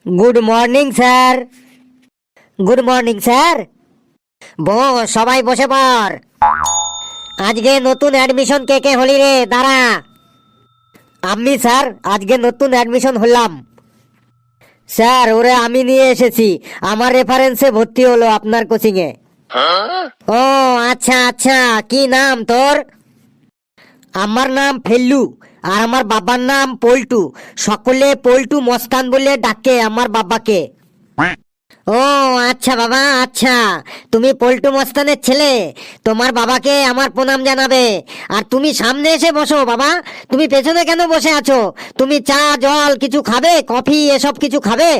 Good morning sir. Good morning sir. বস, সবাই বসে পড়। আজকে নতুন অ্যাডমিশন কে কে হলি রে? দাঁড়া। আমি স্যার, আজকে নতুন অ্যাডমিশন হলাম। স্যার, ওরে আমি নিয়ে এসেছি, আমার রেফারেন্সে ভর্তি হলো আপনার কোচিং এ। ও আচ্ছা আচ্ছা, কি নাম তোর? আমার নাম ফেল্লু, আর আমার বাবার নাম পল্টু। সকলে পল্টু মস্তান বলে ডাকে আমার বাবাকে। ও আচ্ছা বাবা, আচ্ছা, তুমি পল্টু মস্তানের ছেলে। তোমার বাবাকে আমার প্রণাম জানাবে। আর তুমি সামনে এসে বসো বাবা, তুমি পেছনে কেন বসে আছো? তুমি চা জল কিছু খাবে, কফি এসব কিছু খাবে?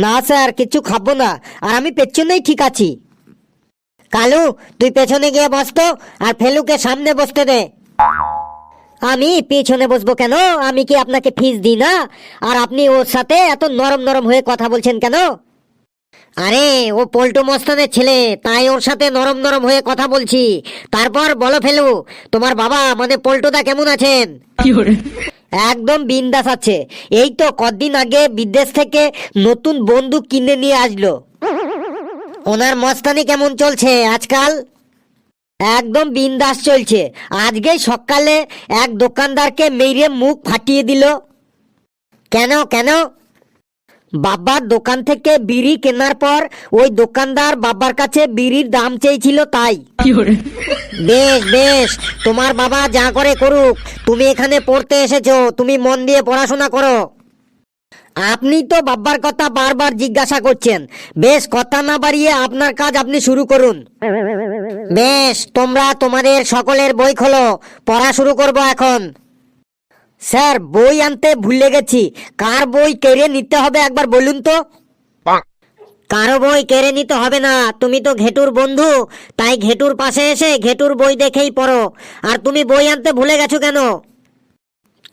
না স্যার, কিছু খাবো না, আর আমি পেছনেই ঠিক আছি। কালু, তুই পেছনে গিয়ে বসতো, আর ফেলুকে সামনে বসতে দে। আমি পেছনে বসবো কেন? আমি কি আপনাকে ফিস দিই না? আর আপনি ওর সাথে এত নরম নরম হয়ে কথা বলছেন কেন? আরে ও পল্টু মস্তানের ছেলে, তাই ওর সাথে নরম নরম হয়ে কথা বলছি। তারপর বলো ফেলু, তোমার বাবা মানে পল্টুদা কেমন আছেন? একদম বিন্দাস আছে। এই তো কদিন আগে বিদেশ থেকে নতুন বন্দুক কিনে নিয়ে আসলো। ওনার মস্তানি কেমন চলছে আজকাল? একদম বিন্দাস চলছে। আজকেই সকালে এক দোকানদারকে মেরে মুখ ফাটিয়ে দিল। কেন কেন? বাবার দোকান থেকে বিড়ি কেনার পর ওই দোকানদার বাবার কাছে বিড়ির দাম চেয়েছিল, তাই। বেশ বেশ, তোমার বাবা যা করে করুক, তুমি এখানে পড়তে এসেছো, তুমি মন দিয়ে পড়াশোনা করো। আপনি তো বাবার কথা বারবার জিজ্ঞাসা করছেন। বেশ, কথা না বাড়িয়ে আপনার কাজ আপনি শুরু করুন। বেশ, তোমরা তোমাদের সকলের বই খোলো, পড়া শুরু করব এখন। স্যার, বই আনতে ভুলে গেছি। কার বই কেড়ে নিতে হবে একবার বলুন তো? কারো বই কেড়ে নিতে হবে না, তুমি তো ঘেটুর বন্ধু, তাই ঘেটুর পাশে এসে ঘেটুর বই দেখেই পড়ো। আর তুমি বই আনতে ভুলে গেছো কেন?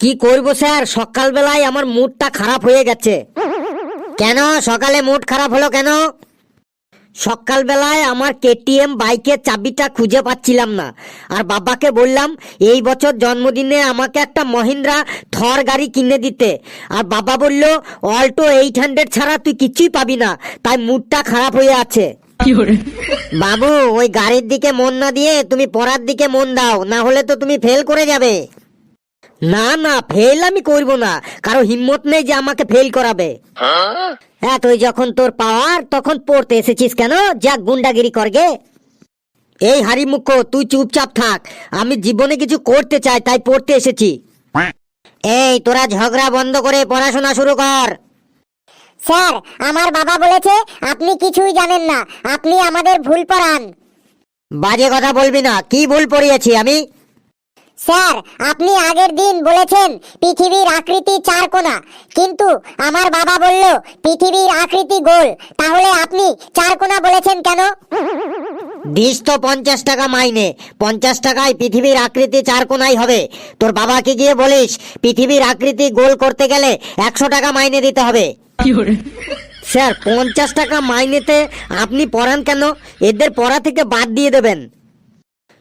কি করবো স্যার, সকালবেলায় আমার মুডটা খারাপ হয়ে গেছে। কেন সকালে মুড খারাপ হলো কেন? সকালবেলায় আমার কেটিএম বাইকের চাবিটা খুঁজে পাচ্ছিলাম না, আর বাবাকে বললাম এই বছর জন্মদিনে আমাকে একটা মহিন্দ্রা থর গাড়ি কিনে দিতে। আর বাবা বলল অল্টো 800 ছাড়া তুই কিছুই পাবি না, তাই মুডটা খারাপ হয়ে আছে। বাবু, ওই গাড়ির দিকে মন না দিয়ে তুমি পড়ার দিকে মন দাও, না হলে তো তুমি ফেল করে যাবে। না না, ফেল আমি করব না, কারো হিম্মত নেই যে আমাকে ফেল করাবে। হ্যাঁ, তুই যখন তোর পাওয়ার তখন পড়তে এসেছিস কেন? যা গুন্ডাগিরি করগে। এই হারি মুখ, তুই চুপচাপ থাক। আমি জীবনে কিছু করতে চাই, তাই পড়তে এসেছি। এই তোরা ঝগড়া বন্ধ করে পড়াশোনা শুরু কর। স্যার, আমার বাবা বলেছে আপনি কিছুই জানেন না, আপনি আমাদের ভুল পড়ান। বাজে কথা বলবি না। কি ভুল পড়িয়েছি আমি? স্যার, আপনি আগের দিন বলেছেন পৃথিবীর আকৃতি চারকোনা, কিন্তু আমার বাবা বলল পৃথিবীর আকৃতি গোল। তাহলে আপনি চারকোনা বলেছেন কেন? দিস তো 50 টাকা মাইনে, 50 টাকায় পৃথিবীর আকৃতি চারকোনাই হবে। তোর বাবাকে গিয়ে বলিস পৃথিবীর আকৃতি গোল করতে গেলে 100 টাকা মাইনে দিতে হবে। স্যার, 50 টাকা মাইনেতে আপনি পড়ান কেন? এদের পড়া থেকে বাদ দিয়ে দেবেন।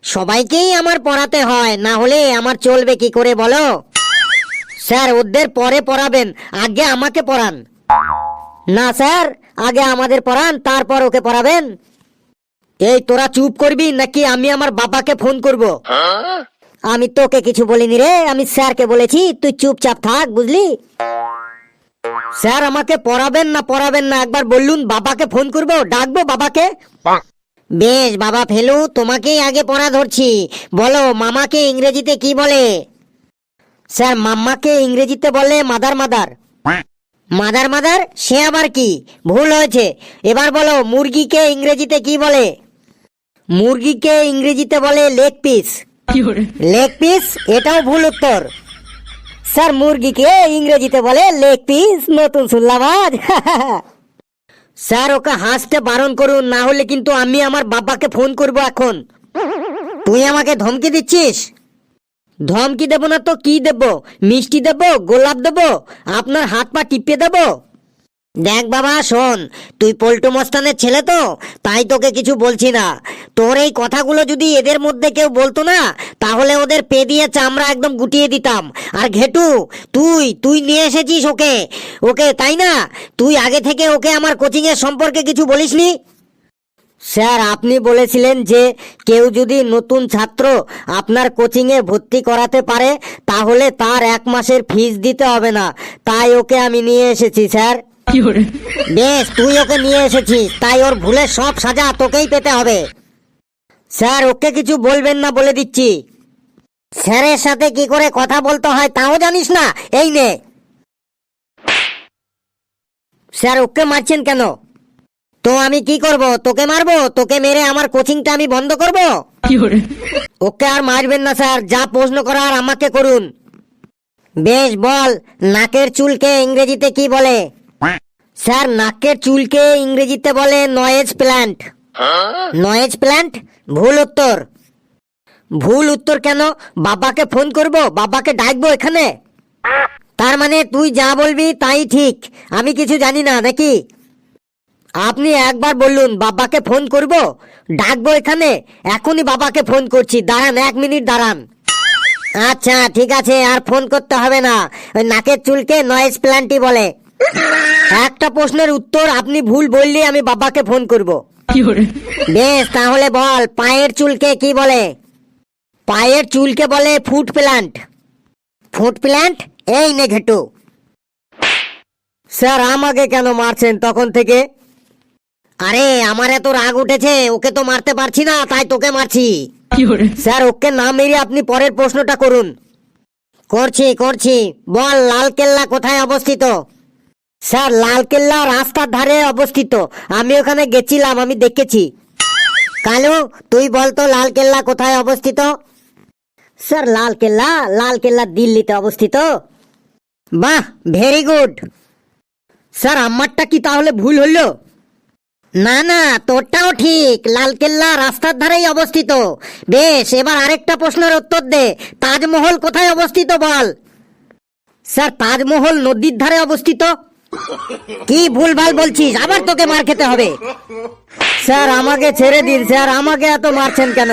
সবাইকেই আমার পড়াতে হয়, না হলে আমার চলবে কি করে বলো? স্যার, ওদের পরে পড়াবেন, আগে আমাকে পড়ান। না স্যার, আগে আমাদের পড়ান, তারপর ওকে পড়াবেন। এই তোরা চুপ করবি নাকি আমি আমার বাবাকে ফোন করব? আমি তোকে কিছু বলিনি রে, আমি স্যারকে বলেছি, তুই চুপচাপ থাক, বুঝলি? স্যার, আমাকে পড়াবেন না পড়াবেন না একবার বলুন, বাবাকে ফোন করব, ডাকবো বাবাকে। বেশ বাবা ফেলু, তোমাকেই আগে পড়া ধরছি। বলো, মামাকে ইংরেজিতে কি বলে? স্যার, মাম্মাকে ইংরেজিতে বলে মাদার মাদার। Mother mother? সে আবার কি? ভুল হয়েছে। এবার বলো, মুরগিকে ইংরেজিতে কি বলে? মুরগিকে ইংরেজিতে বলে লেগ পিস। Leg piece? এটাও ভুল উত্তর। স্যার, মুরগিকে ইংরেজিতে বলে লেগ পিস, নতুন শুনলাম আজ। স্যার, ওকে হাসতে বারণ করুন, না হলে কিন্তু আমি আমার বাবাকে ফোন করব এখন। তুই আমাকে ধমকি দিচ্ছিস? ধমকি দেব না তো কি দেব? মিষ্টি দেব, গোলাপ দেব, আপনার হাত পা টিপে দেব? দেখ বাবা শোন, তুই পল্টু মস্তানের ছেলে তো, তাই তোকে কিছু বলছি না। তোর এই কথাগুলো যদি এদের মধ্যে কেউ বলতো না, তাহলে ওদের পে দিয়ে চামড়া একদম গুটিয়ে দিতাম। আর ঘেটু, তুই তুই নিয়ে এসেছিস ওকে ওকে তাই না? তুই আগে থেকে ওকে আমার কোচিং এর সম্পর্কে কিছু বলিসনি? স্যার, আপনি বলেছিলেন যে কেউ যদি নতুন ছাত্র আপনার কোচিংয়ে ভর্তি করাতে পারে তাহলে তার 1 মাসের ফিস দিতে হবে না, তাই ওকে আমি নিয়ে এসেছি স্যার। বেশ, তুই ওকে নিয়ে এসেছিস, তাই ওর ভুলের সব সাজা তোকেই পেতে হবে। স্যার, ওকে কিছু বলবেন না বলে দিচ্ছি। স্যারের সাথে কি করে কথা বলতে হয় তাও জানিস না? এই নে। স্যার, ওকে মারছেন কেন? তো আমি কি করব? তোকে মারবো? তোকে মেরে আমার কোচিংটা আমি বন্ধ করব? ওকে আর মারবেন না স্যার, যা প্রশ্ন করার আমাকে করুন। বেশ, বল, নাকের চুলকে ইংরেজিতে কি বলে? স্যার, নাকের চুলকে ইংরেজিতে বলে নয়েজ প্ল্যান্ট। Noise plant? ভুল উত্তর। ভুল উত্তর কেন? বাবাকে ফোন করব, বাবাকে ডাকবো এখানে? তার মানে তুই যা বলবি তাই ঠিক, আমি কিছু জানি না নাকি? আপনি একবার বললুন বাবাকে ফোন করব, ডাকবো এখানে। এখনই বাবাকে ফোন করছি, দাঁড়ান, 1 মিনিট দাঁড়ান। আচ্ছা ঠিক আছে, আর ফোন করতে হবে না। ওই নাকের চুলকে নয়েজ প্ল্যান্টই বলে। একটা প্রশ্নের উত্তর আপনি ভুল বললে আমি বাবাকে ফোন করব। বেশ, তাহলে বল, পায়ের চুলকে কি বলে? পায়ের চুলকে বলে ফুট প্ল্যান্ট। Foot plant? এই নে ঘেটু। স্যার, আমাকে কেন মারছেন তখন থেকে? আরে, আমার এত রাগ উঠেছে, ওকে তো মারতে পারছি না, তাই তোকে মারছি। স্যার, ওকে না মেরে আপনি পরের প্রশ্নটা করুন। করছি করছি, বল, লালকেল্লা কোথায় অবস্থিত? স্যার, লালকেল্লা রাস্তার ধারে অবস্থিত, আমি ওখানে গেছিলাম, আমি দেখেছি। কালু, তুই বলতো লালকেল্লা কোথায় অবস্থিত? স্যার, লালকেল্লা লালকেল্লা দিল্লিতে অবস্থিত। বাহ, ভেরি গুড। স্যার, আমারটা কি তাহলে ভুল হলো? না না, তোরটাও ঠিক, লালকেল্লা রাস্তার ধারেই অবস্থিত। বেশ, এবার আরেকটা প্রশ্নের উত্তর দে, তাজমহল কোথায় অবস্থিত বল? স্যার, তাজমহল নদীর ধারে অবস্থিত। কি ভুলভাল বলছিস, আবার তোকে মার খেতে হবে। স্যার, আমাকে ছেড়ে দিন স্যার, আমাকে এত মারছেন কেন?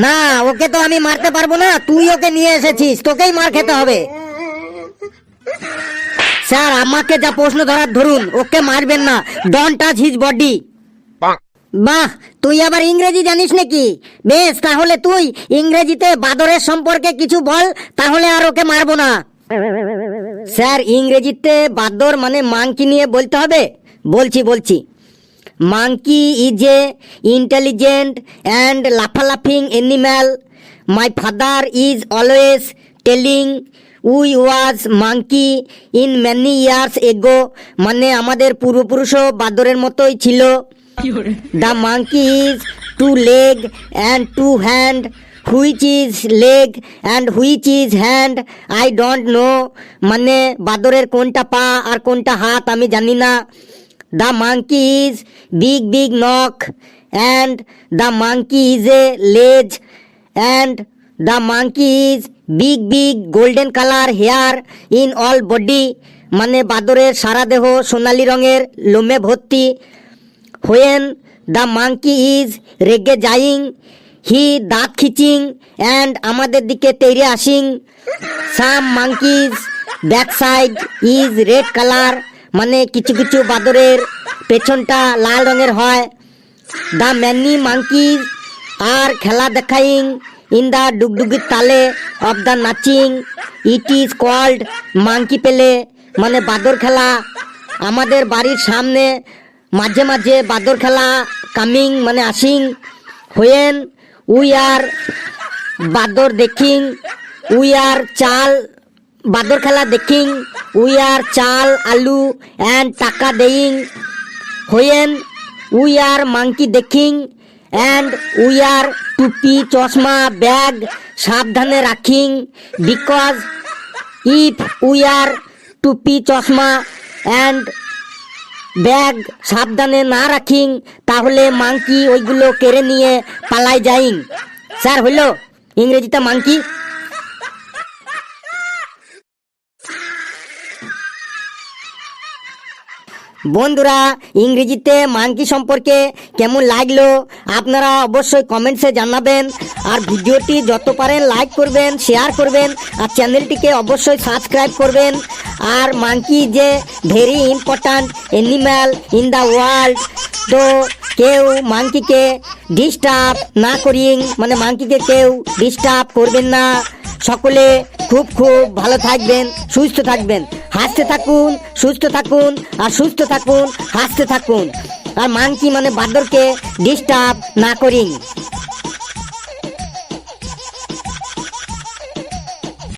না, ওকে তো আমি মারতে পারবো না, তুই ওকে নিয়ে এসেছিস, তোকেই মার খেতে হবে। স্যার, আমাকে যা প্রশ্ন ধরার ধরুন, ওকে মারবেন না, ডোন্ট টাচ হিজ বডি। বাহ, তুই আবার ইংরেজি জানিস নাকি? বেশ, তাহলে তুই ইংরেজিতে বাদরের সম্পর্কে কিছু বল, তাহলে আর ওকে মারবো না। স্যার, ইংরেজিতে বাদর মানে মাংকি নিয়ে বলতে হবে? বলছি। Monkey is a intelligent and লাফালাফিং animal. My father is always telling we was monkey in many years ago, মানে আমাদের পূর্বপুরুষও বাদরের মতোই ছিল। The monkey is 2 leg and 2 hand, which is leg and which is hand I don't know, মানে বাদরের কোনটা পা আর কোনটা হাত আমি জানি না। The monkey is big big knock and the monkey is a লেজ and the monkey is big big golden colour hair in all body, মানে বাদরের সারা দেহ সোনালি রঙের লোমে ভর্তি। হোয়েন দ্য মাংকি ইজ রেগে যাইং হি দাঁত খিচিং অ্যান্ড আমাদের দিকে তেড়ে আসিং। Some monkeys back side is red colour, মানে কিছু কিছু বাদরের পেছনটা লাল রঙের হয়। দ্য ম্যানি মাংকিজ আর খেলা দেখাইং ইন দ্য ডুগডুগির তালে অফ দ্য নাচিং, it is called monkey play, মানে বাদর খেলা। আমাদের বাড়ির সামনে মাঝে মাঝে বাদর খেলা কামিং মানে আসিং। হোয়েন উই আর বাদর দেখিং উই আর চাল, বাদর খেলা দেখিং উই আর চাল আলু অ্যান্ড টাকা দেইং। হোয়েন উই আর মাংকি দেখিং অ্যান্ড উই আর টুপি চশমা ব্যাগ সাবধানে রাখিং, বিকজ ইফ উই আর টুপি চশমা অ্যান্ড ব্যাগ সাবধানে না রাখিং তাহলে মাংকি ওইগুলো কেড়ে নিয়ে পালাই যাইং। স্যার, হইল ইংরেজিতে মাংকি। বন্ধুরা, ইংরেজিতে মাঙ্কি সম্পর্কে কেমন লাগলো আপনারা অবশ্যই কমেন্টসে জানাবেন। আর ভিডিওটি যত পারেন লাইক করবেন, শেয়ার করবেন, আর চ্যানেলটিকে অবশ্যই সাবস্ক্রাইব করবেন। আর মাঙ্কি যে very important animal in the world, তো কেউ মাঙ্কিকে ডিস্টার্ব না করিং, মানে মাঙ্কিকে কেউ ডিস্টার্ব করবেন না। সকলে খুব খুব ভালো থাকবেন, সুস্থ থাকবেন, হাসতে থাকুন, সুস্থ থাকুন, আর সুস্থ থাকুন, হাসতে থাকুন। আর মাঙ্কি মানে বাদরকে ডিস্টার্ব না করিং।